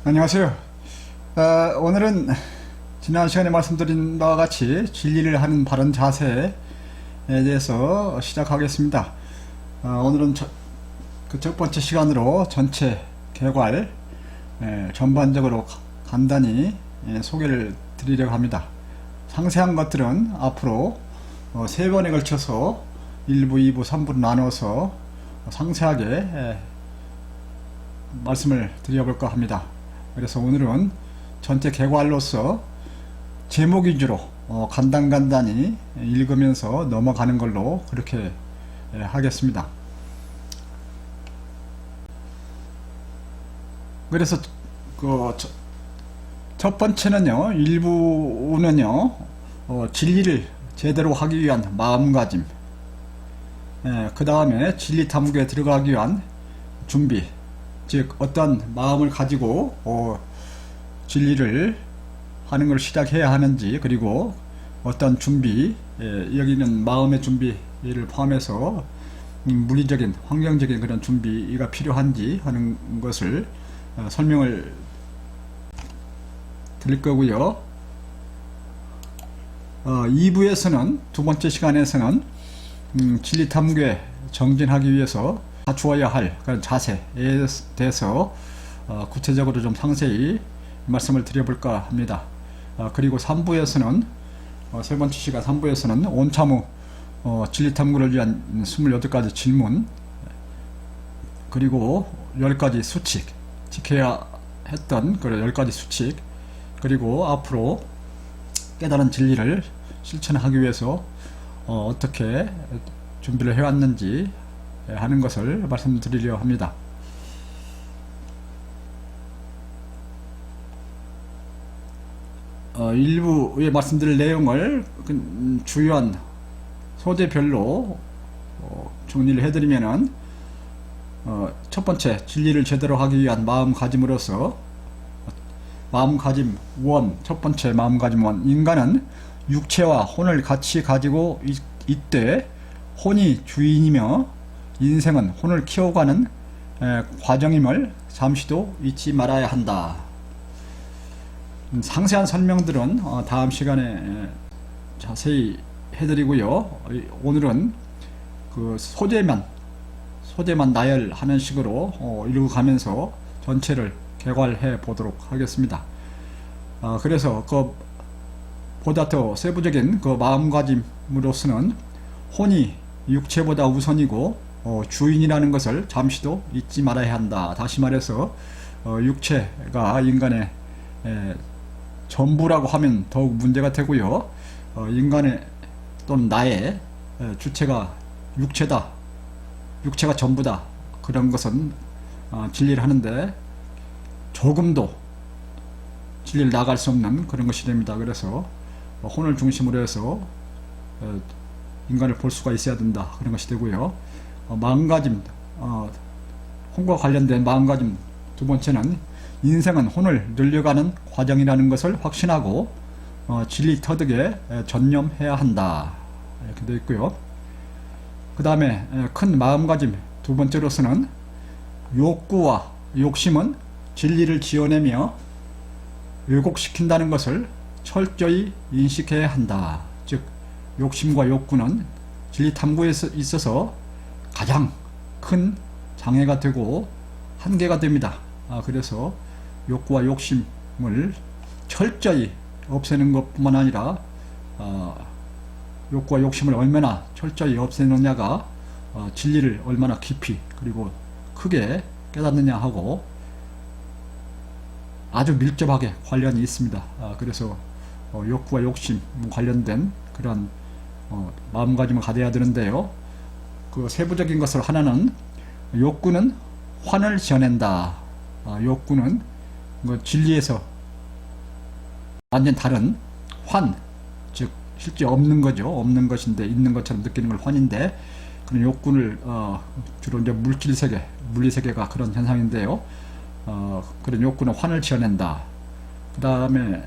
안녕하세요. 오늘은 지난 시간에 말씀드린 바와 같이 진리를 하는 바른 자세에 대해서 시작하겠습니다. 오늘은 그 첫 번째 시간으로 전체 개괄 전반적으로 간단히 소개를 드리려고 합니다. 상세한 것들은 앞으로 세 번에 걸쳐서 1부, 2부, 3부로 나눠서 상세하게 말씀을 드려볼까 합니다. 그래서 오늘은 전체 개괄로서 제목 위주로 간단히 읽으면서 넘어가는 걸로 그렇게 하겠습니다. 그래서 첫 번째는요, 1부는요, 진리를 제대로 하기 위한 마음가짐, 그 다음에 진리 탐구에 들어가기 위한 준비, 즉 어떤 마음을 가지고 진리를 하는 걸 시작해야 하는지, 그리고 어떤 준비, 여기는 마음의 준비를 포함해서 물리적인 환경적인 그런 준비가 필요한지 하는 것을 설명을 드릴 거고요. 2부에서는 두 번째 시간에서는 진리 탐구에 정진하기 위해서 갖추어야 할 그런 자세에 대해서 구체적으로 좀 상세히 말씀을 드려볼까 합니다. 그리고 3부에서는 세 번째 시간 3부에서는 온참 후 진리 탐구를 위한 28가지 질문, 그리고 10가지 수칙, 지켜야 했던 그런 10가지 수칙, 그리고 앞으로 깨달은 진리를 실천하기 위해서 어떻게 준비를 해왔는지 하는 것을 말씀드리려 합니다. 일부에 말씀드릴 내용을 주요한 소재별로 정리를 해드리면은, 첫 번째, 진리를 제대로 하기 위한 마음가짐으로서 마음가짐 원, 첫 번째 마음가짐 원, 인간은 육체와 혼을 같이 가지고 있되 혼이 주인이며 인생은 혼을 키워가는 과정임을 잠시도 잊지 말아야 한다. 상세한 설명들은 다음 시간에 자세히 해드리고요. 오늘은 그 소재만 나열하는 식으로 읽어가면서 전체를 개괄해 보도록 하겠습니다. 그래서 보다 더 세부적인 그 마음가짐으로서는 혼이 육체보다 우선이고 주인이라는 것을 잠시도 잊지 말아야 한다. 다시 말해서 육체가 인간의 전부라고 하면 더욱 문제가 되고요. 인간의 또는 나의 주체가 육체가 전부다, 그런 것은 진리를 하는데 조금도 진리를 나갈 수 없는 그런 것이 됩니다. 그래서 혼을 중심으로 해서 인간을 볼 수가 있어야 된다, 그런 것이 되고요. 마음가짐, 혼과 관련된 마음가짐 두 번째는 인생은 혼을 늘려가는 과정이라는 것을 확신하고 진리 터득에 전념해야 한다, 이렇게 되어 있고요. 그 다음에 큰 마음가짐 두 번째로서는 욕구와 욕심은 진리를 지어내며 왜곡시킨다는 것을 철저히 인식해야 한다. 즉 욕심과 욕구는 진리 탐구에 있어서 가장 큰 장애가 되고 한계가 됩니다. 그래서 욕구와 욕심을 철저히 없애는 것뿐만 아니라 욕구와 욕심을 얼마나 철저히 없애느냐가 진리를 얼마나 깊이 그리고 크게 깨닫느냐 하고 아주 밀접하게 관련이 있습니다. 그래서 욕구와 욕심 관련된 그런 마음가짐을 가져야 되는데요. 그 세부적인 것을 하나는, 욕구는 환을 지어낸다. 욕구는 진리에서 완전 다른 환, 즉 실제 없는 거죠. 없는 것인데 있는 것처럼 느끼는 걸 환인데, 그런 욕구를 주로 이제 물질세계, 물리세계가 그런 현상인데요. 그런 욕구는 환을 지어낸다. 그 다음에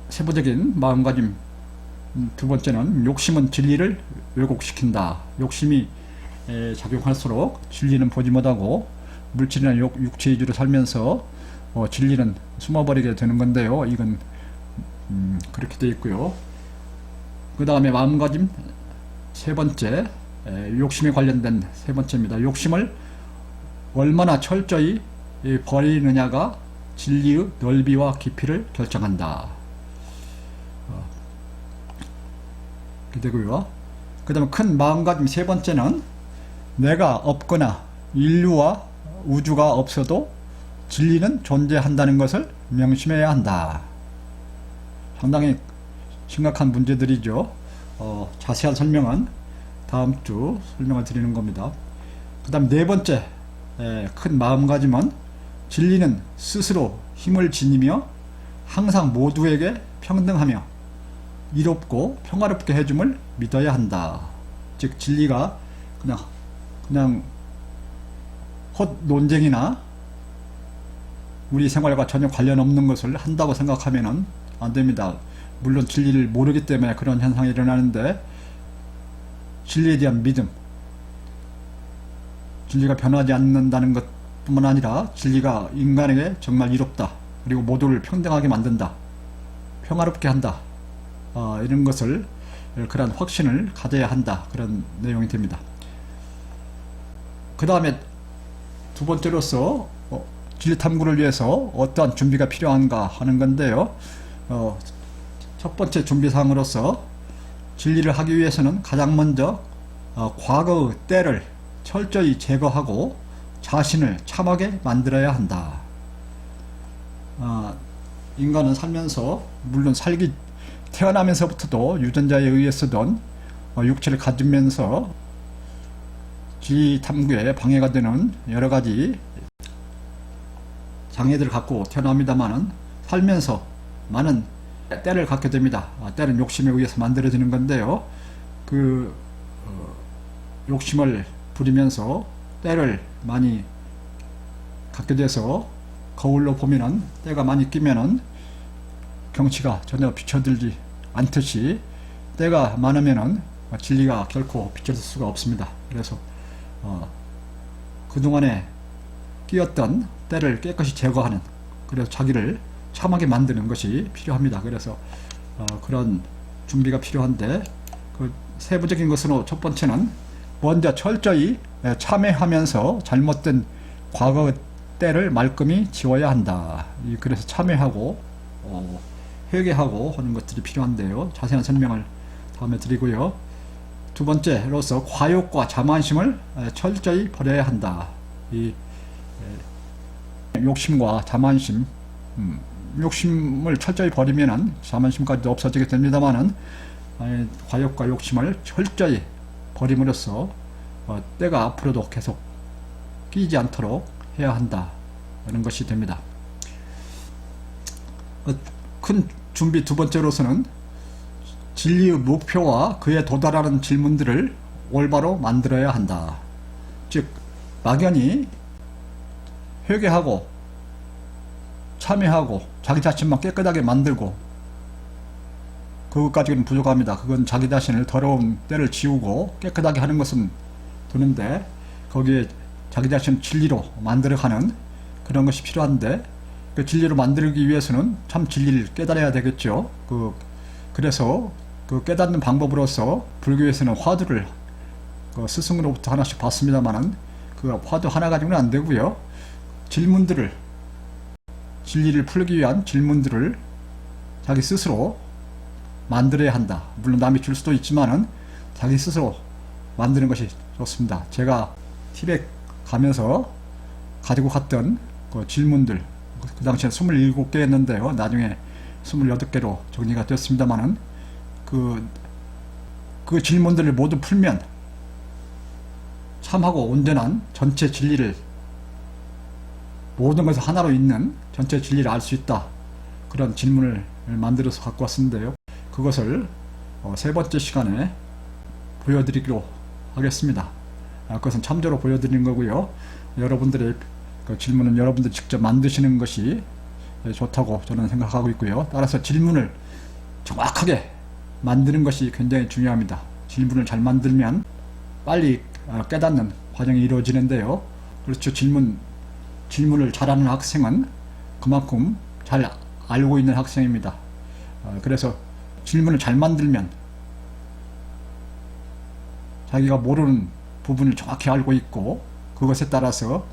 세부적인 마음가짐 두 번째는, 욕심은 진리를 왜곡시킨다. 욕심이 작용할수록 진리는 보지 못하고 물질이나 육체 위주로 살면서 진리는 숨어버리게 되는 건데요. 이건 그렇게 되어 있고요. 그 다음에 마음가짐 세 번째, 욕심에 관련된 세 번째입니다. 욕심을 얼마나 철저히 버리느냐가 진리의 넓이와 깊이를 결정한다. 이렇게 되고요. 그 다음에 큰 마음가짐 세 번째는 내가 없거나 인류와 우주가 없어도 진리는 존재한다는 것을 명심해야 한다. 상당히 심각한 문제들이죠. 자세한 설명은 다음 주 설명을 드리는 겁니다. 그 다음 네 번째 큰 마음가짐은 진리는 스스로 힘을 지니며 항상 모두에게 평등하며 이롭고 평화롭게 해줌을 믿어야 한다. 즉 진리가 그냥 헛 논쟁이나 우리 생활과 전혀 관련 없는 것을 한다고 생각하면은 안 됩니다. 물론 진리를 모르기 때문에 그런 현상이 일어나는데, 진리에 대한 믿음, 진리가 변하지 않는다는 것 뿐만 아니라 진리가 인간에게 정말 이롭다, 그리고 모두를 평등하게 만든다, 평화롭게 한다, 이런 것을, 그런 확신을 가져야 한다, 그런 내용이 됩니다. 그 다음에 두 번째로서 진리 탐구를 위해서 어떠한 준비가 필요한가 하는 건데요. 첫 번째 준비사항으로서 진리를 하기 위해서는 가장 먼저 과거의 때를 철저히 제거하고 자신을 참하게 만들어야 한다. 인간은 살면서, 물론 태어나면서부터도 유전자에 의해 쓰던 육체를 가지면서 진리 탐구에 방해가 되는 여러 가지 장애들을 갖고 태어납니다만은, 살면서 많은 때를 갖게 됩니다. 때는 욕심에 의해서 만들어지는 건데요. 욕심을 부리면서 때를 많이 갖게 돼서 거울로 보면은 때가 많이 끼면은 경치가 전혀 비춰들지 않듯이, 때가 많으면은 진리가 결코 비춰질 수가 없습니다. 그래서 그동안에 끼었던 때를 깨끗이 제거하는, 그래서 자기를 참하게 만드는 것이 필요합니다. 그래서 그런 준비가 필요한데, 그 세부적인 것으로 첫 번째는 먼저 철저히 참회하면서 잘못된 과거의 때를 말끔히 지워야 한다. 그래서 참회하고 회개하고 하는 것들이 필요한데요. 자세한 설명을 다음에 드리고요. 두 번째로서 과욕과 자만심을 철저히 버려야 한다. 이 욕심과 자만심, 욕심을 철저히 버리면은 자만심까지도 없어지게 됩니다만은, 과욕과 욕심을 철저히 버림으로써 때가 앞으로도 계속 끼지 않도록 해야 한다, 하는 것이 됩니다. 큰 준비 두 번째로서는 진리의 목표와 그에 도달하는 질문들을 올바로 만들어야 한다. 즉 막연히 회개하고 참회하고 자기 자신만 깨끗하게 만들고 그것까지는 부족합니다. 그건 자기 자신을 더러운 때를 지우고 깨끗하게 하는 것은 되는데, 거기에 자기 자신을 진리로 만들어가는 그런 것이 필요한데, 그 진리로 만들기 위해서는 참 진리를 깨달아야 되겠죠. 그래서 그 깨닫는 방법으로서 불교에서는 화두를 스승으로부터 하나씩 받습니다만은, 그 화두 하나 가지고는 안 되고요. 진리를 풀기 위한 질문들을 자기 스스로 만들어야 한다. 물론 남이 줄 수도 있지만은 자기 스스로 만드는 것이 좋습니다. 제가 티벳 가면서 가지고 갔던 그 질문들, 그 당시에 27개였는데요. 나중에 28개로 정리가 되었습니다만은, 그 질문들을 모두 풀면 참하고 온전한 전체 진리를, 모든 것을 하나로 있는 전체 진리를 알 수 있다. 그런 질문을 만들어서 갖고 왔었는데요. 그것을 세 번째 시간에 보여드리기로 하겠습니다. 그것은 참조로 보여드리는 거고요. 여러분들의 그 질문은 여러분들이 직접 만드시는 것이 좋다고 저는 생각하고 있고요. 따라서 질문을 정확하게 만드는 것이 굉장히 중요합니다. 질문을 잘 만들면 빨리 깨닫는 과정이 이루어지는데요. 그렇죠. 질문을 잘하는 학생은 그만큼 잘 알고 있는 학생입니다. 그래서 질문을 잘 만들면 자기가 모르는 부분을 정확히 알고 있고 그것에 따라서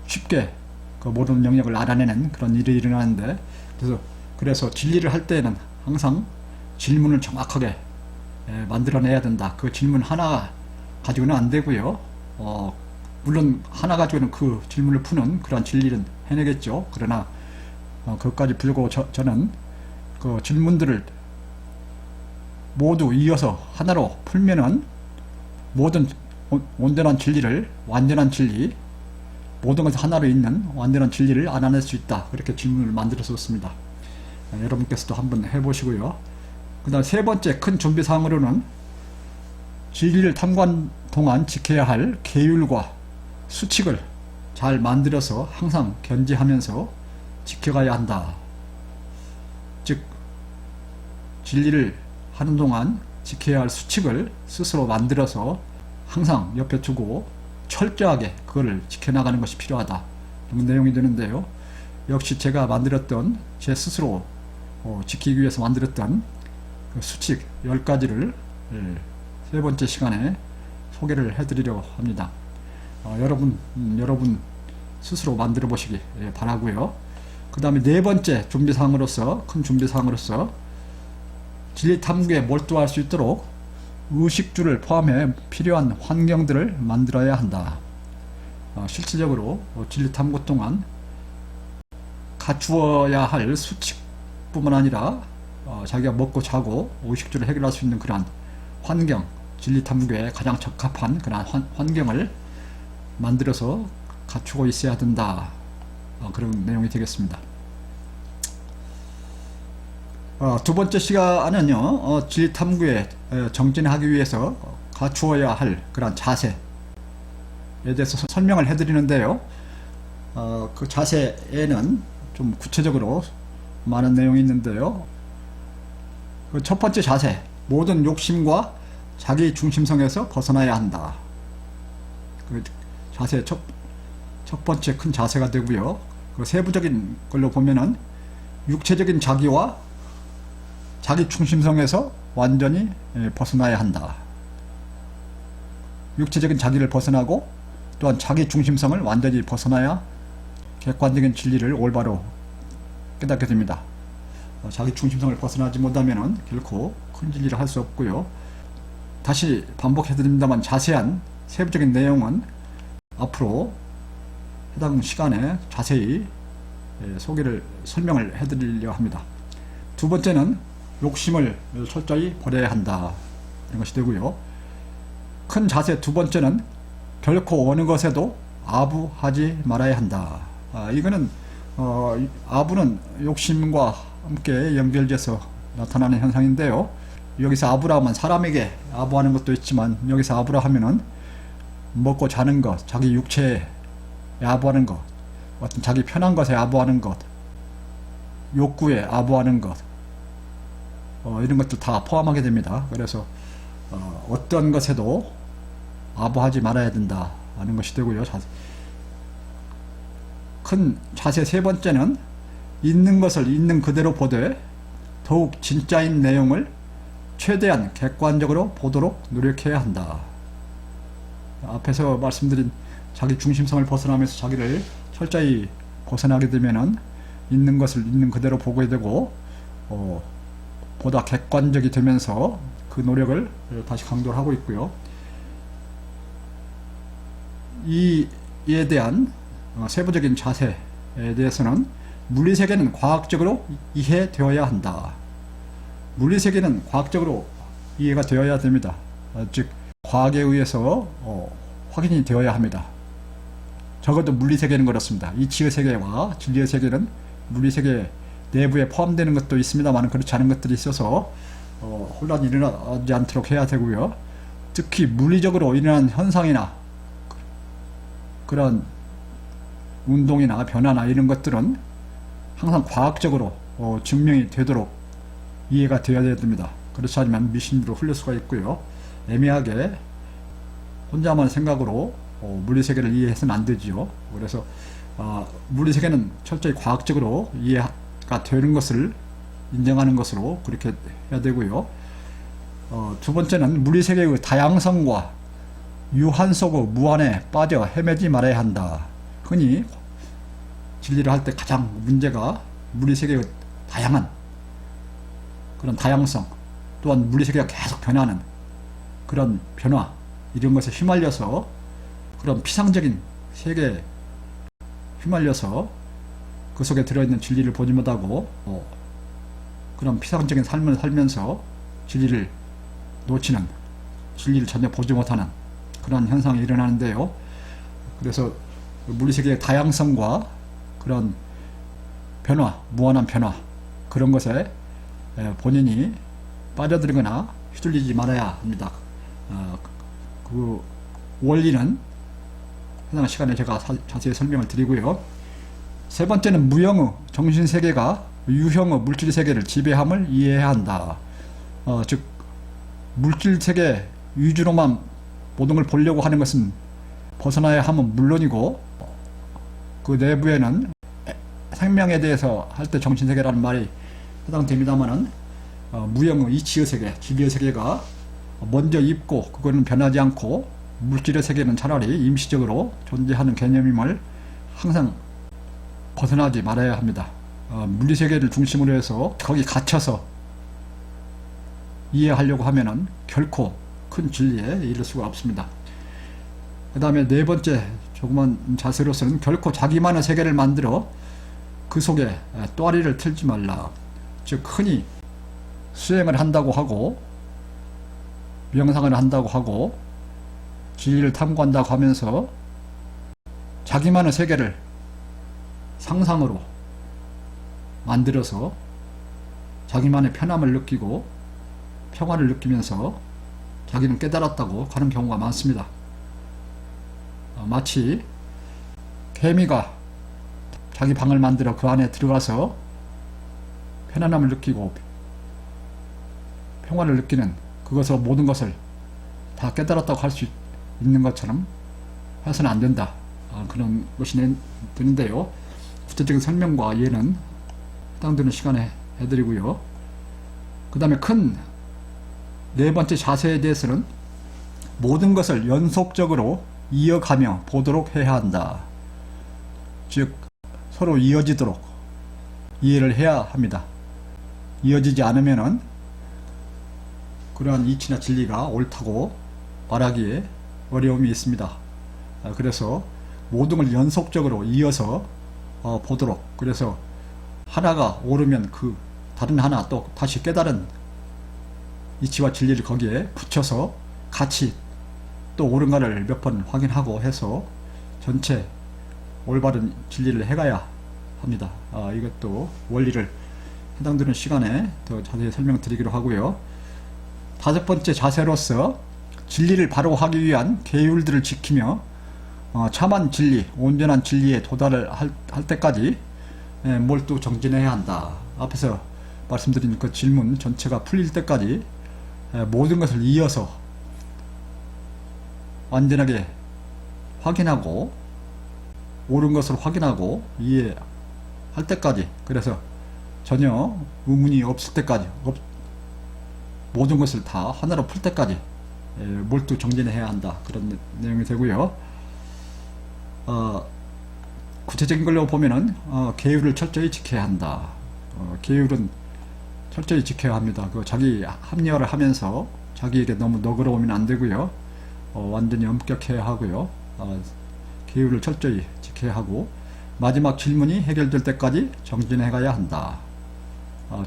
쉽게 그 모르는 영역을 알아내는 그런 일이 일어나는데, 그래서 진리를 할 때에는 항상 질문을 정확하게 만들어내야 된다. 그 질문 하나 가지고는 안 되고요. 물론 하나 가지고는 그 질문을 푸는 그런 진리는 해내겠죠. 그러나 그것까지 부족하고 저는 그 질문들을 모두 이어서 하나로 풀면은 모든 온전한 진리를, 완전한 진리, 모든 것이 하나로 있는 완전한 진리를 알아낼 수 있다. 그렇게 질문을 만들었습니다. 여러분께서도 한번 해보시고요. 그 다음 세 번째 큰 준비사항으로는 진리를 탐구한 동안 지켜야 할 계율과 수칙을 잘 만들어서 항상 견지하면서 지켜가야 한다. 즉 진리를 하는 동안 지켜야 할 수칙을 스스로 만들어서 항상 옆에 두고 철저하게 그거를 지켜나가는 것이 필요하다. 이런 내용이 되는데요. 역시 제가 만들었던, 제 스스로 지키기 위해서 만들었던 그 수칙 10가지를 세 번째 시간에 소개를 해드리려고 합니다. 여러분 스스로 만들어 보시기 바라고요. 그 다음에 네 번째 준비사항으로서, 큰 준비사항으로서 진리 탐구에 몰두할 수 있도록 의식주를 포함해 필요한 환경들을 만들어야 한다. 실질적으로 진리 탐구 동안 갖추어야 할 수칙뿐만 아니라 자기가 먹고 자고 의식주를 해결할 수 있는 그러한 환경, 진리 탐구에 가장 적합한 그러한 환경을 만들어서 갖추고 있어야 된다. 그런 내용이 되겠습니다. 두 번째 시간은요, 진리 탐구에 정진하기 위해서 갖추어야 할 그런 자세에 대해서 설명을 해드리는데요. 그 자세에는 좀 구체적으로 많은 내용이 있는데요. 그 첫 번째 자세, 모든 욕심과 자기 중심성에서 벗어나야 한다. 그 자세 첫 번째 큰 자세가 되고요. 그 세부적인 걸로 보면은 육체적인 자기와 자기 중심성에서 완전히 벗어나야 한다. 육체적인 자기를 벗어나고 또한 자기 중심성을 완전히 벗어나야 객관적인 진리를 올바로 깨닫게 됩니다. 자기 중심성을 벗어나지 못하면 결코 큰 진리를 할 수 없고요. 다시 반복해 드립니다만 자세한 세부적인 내용은 앞으로 해당 시간에 자세히 설명을 해드리려 합니다. 두 번째는 욕심을 철저히 버려야 한다. 이런 것이 되고요. 큰 자세 두 번째는 결코 어느 것에도 아부하지 말아야 한다. 이거는 아부는 욕심과 함께 연결돼서 나타나는 현상인데요. 여기서 아부라 하면 사람에게 아부하는 것도 있지만, 여기서 아부라 하면은 먹고 자는 것, 자기 육체에 아부하는 것, 어떤 자기 편한 것에 아부하는 것, 욕구에 아부하는 것, 이런 것들 다 포함하게 됩니다. 그래서 어떤 것에도 아부하지 말아야 된다 하는 것이 되고요. 큰 자세 세 번째는 있는 것을 있는 그대로 보되 더욱 진짜인 내용을 최대한 객관적으로 보도록 노력해야 한다. 앞에서 말씀드린 자기 중심성을 벗어나면서 자기를 철저히 벗어나게 되면은 있는 것을 있는 그대로 보게 되고 보다 객관적이 되면서 그 노력을 다시 강조를 하고 있고요. 이에 대한 세부적인 자세에 대해서는 물리세계는 과학적으로 이해되어야 한다. 물리세계는 과학적으로 이해가 되어야 됩니다. 즉 과학에 의해서 확인이 되어야 합니다. 적어도 물리세계는 그렇습니다. 이치의 세계와 진리의 세계는 물리세계 내부에 포함되는 것도 있습니다만 그렇지 않은 것들이 있어서 혼란이 일어나지 않도록 해야 되고요. 특히 물리적으로 일어난 현상이나 그런 운동이나 변화나 이런 것들은 항상 과학적으로 증명이 되도록 이해가 되어야 됩니다. 그렇지 않으면 미신으로 흘릴 수가 있고요. 애매하게 혼자만 생각으로 물리세계를 이해해서는 안 되지요. 그래서 물리세계는 철저히 과학적으로 이해가 되는 것을 인정하는 것으로 그렇게 해야 되고요. 두 번째는 물리세계의 다양성과 유한 속의 무한에 빠져 헤매지 말아야 한다. 흔히 진리를 할 때 가장 문제가 물리세계의 다양한 그런 다양성, 또한 물리세계가 계속 변하는 그런 변화, 이런 것에 휘말려서 그런 피상적인 세계에 휘말려서 그 속에 들어있는 진리를 보지 못하고 그런 피상적인 삶을 살면서 진리를 놓치는, 진리를 전혀 보지 못하는 그런 현상이 일어나는데요. 그래서 물리세계의 다양성과 그런 변화, 무한한 변화, 그런 것에 본인이 빠져들거나 휘둘리지 말아야 합니다. 그 원리는 해당 시간에 제가 자세히 설명을 드리고요. 세 번째는 무형의 정신세계가 유형의 물질세계를 지배함을 이해해야 한다. 즉 물질세계 위주로만 모든 걸 보려고 하는 것은 벗어나야 함은 물론이고, 그 내부에는 생명에 대해서 할 때 정신세계라는 말이 해당됩니다만은 무형의 이치의 세계, 진리의 세계가 먼저 있고 그거는 변하지 않고 물질의 세계는 차라리 임시적으로 존재하는 개념임을 항상 벗어나지 말아야 합니다. 물리세계를 중심으로 해서 거기 갇혀서 이해하려고 하면은 결코 큰 진리에 이를 수가 없습니다. 그 다음에 네 번째 조그만 자세로서는 결코 자기만의 세계를 만들어 그 속에 또아리를 틀지 말라. 즉 흔히 수행을 한다고 하고 명상을 한다고 하고 진리를 탐구한다고 하면서 자기만의 세계를 상상으로 만들어서 자기만의 편함을 느끼고 평화를 느끼면서 자기는 깨달았다고 하는 경우가 많습니다. 마치 개미가 자기 방을 만들어 그 안에 들어가서 편안함을 느끼고 평화를 느끼는, 그것으로 모든 것을 다 깨달았다고 할 수 있는 것처럼 해서는 안 된다. 그런 것이 되는데요. 구체적인 설명과 이해는 해당되는 시간에 해드리고요. 그 다음에 큰 네 번째 자세에 대해서는 모든 것을 연속적으로 이어가며 보도록 해야 한다. 즉 서로 이어지도록 이해를 해야 합니다. 이어지지 않으면은 그러한 이치나 진리가 옳다고 말하기에 어려움이 있습니다. 그래서 모든 걸 연속적으로 이어서 보도록, 그래서 하나가 옳으면 그 다른 하나 또 다시 깨달은 이치와 진리를 거기에 붙여서 같이 또 옳은가를 몇 번 확인하고 해서 전체 올바른 진리를 해가야 합니다. 이것도 원리를 해당되는 시간에 더 자세히 설명드리기로 하고요. 다섯 번째 자세로서 진리를 바로 하기 위한 계율들을 지키며 참한 진리, 온전한 진리에 도달을 할 때까지 몰두 정진해야 한다. 앞에서 말씀드린 그 질문 전체가 풀릴 때까지 모든 것을 이어서 완전하게 확인하고 옳은 것을 확인하고 이해할 때까지, 그래서 전혀 의문이 없을 때까지, 모든 것을 다 하나로 풀 때까지 몰두 정진해야 한다. 그런 내용이 되고요. 구체적인 걸로 보면은 계율을 철저히 지켜야 한다. 계율은 철저히 지켜야 합니다. 자기 합리화를 하면서 자기에게 너무 너그러우면 안 되고요. 완전히 엄격해야 하고요. 계율을 철저히 지켜야 하고 마지막 질문이 해결될 때까지 정진해 가야 한다.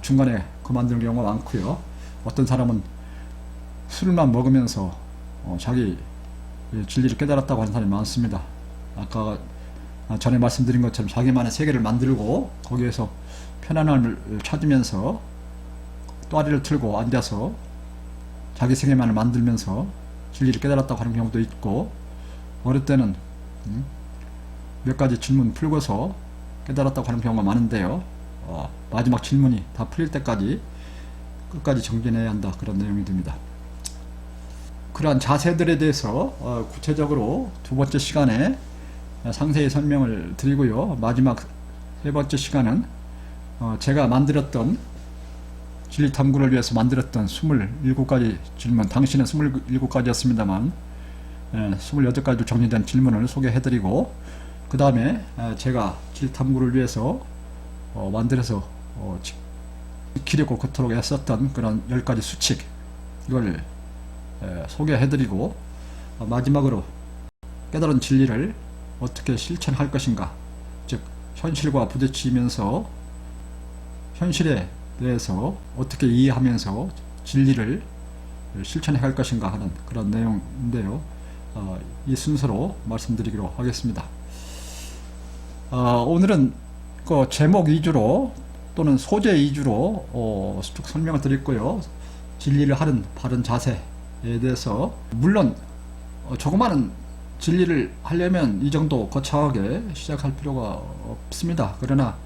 중간에 그만두는 경우가 많고요. 어떤 사람은 술만 먹으면서 자기 진리를 깨달았다고 하는 사람이 많습니다. 아까 전에 말씀드린 것처럼 자기만의 세계를 만들고 거기에서 편안함을 찾으면서 또아리를 틀고 앉아서 자기 세계만을 만들면서 진리를 깨달았다고 하는 경우도 있고, 어릴 때는 몇 가지 질문 풀고서 깨달았다고 하는 경우가 많은데요. 마지막 질문이 다 풀릴 때까지 끝까지 정진해야 한다. 그런 내용이 됩니다. 그러한 자세들에 대해서 구체적으로 두 번째 시간에 상세히 설명을 드리고요. 마지막 세 번째 시간은 제가 만들었던 진리 탐구를 위해서 만들었던 27가지 질문, 당신은 27가지였습니다만 28가지로 정리된 질문을 소개해드리고, 그 다음에 제가 진리 탐구를 위해서 만들어서 지키려고 그토록 애썼던 그런 10가지 수칙, 이걸 소개해드리고, 마지막으로 깨달은 진리를 어떻게 실천할 것인가, 즉 현실과 부딪히면서 현실에 대해서 어떻게 이해하면서 진리를 실천해 갈 것인가 하는 그런 내용인데요. 이 순서로 말씀드리기로 하겠습니다. 오늘은 그 제목 위주로 또는 소재 위주로 쭉 설명을 드렸고요. 진리를 하는 바른 자세에 대해서, 물론 조그마한 진리를 하려면 이 정도 거창하게 시작할 필요가 없습니다. 그러나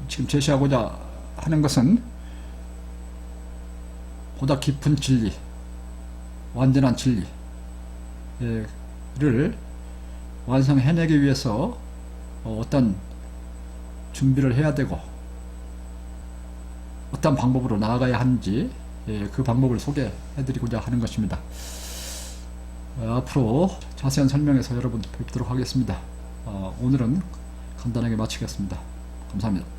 지금 제시하고자 하는 것은 보다 깊은 진리, 완전한 진리를 완성해내기 위해서 어떤 준비를 해야 되고 어떤 방법으로 나아가야 하는지, 그 방법을 소개해드리고자 하는 것입니다. 앞으로 자세한 설명에서 여러분 뵙도록 하겠습니다. 오늘은 간단하게 마치겠습니다. 감사합니다.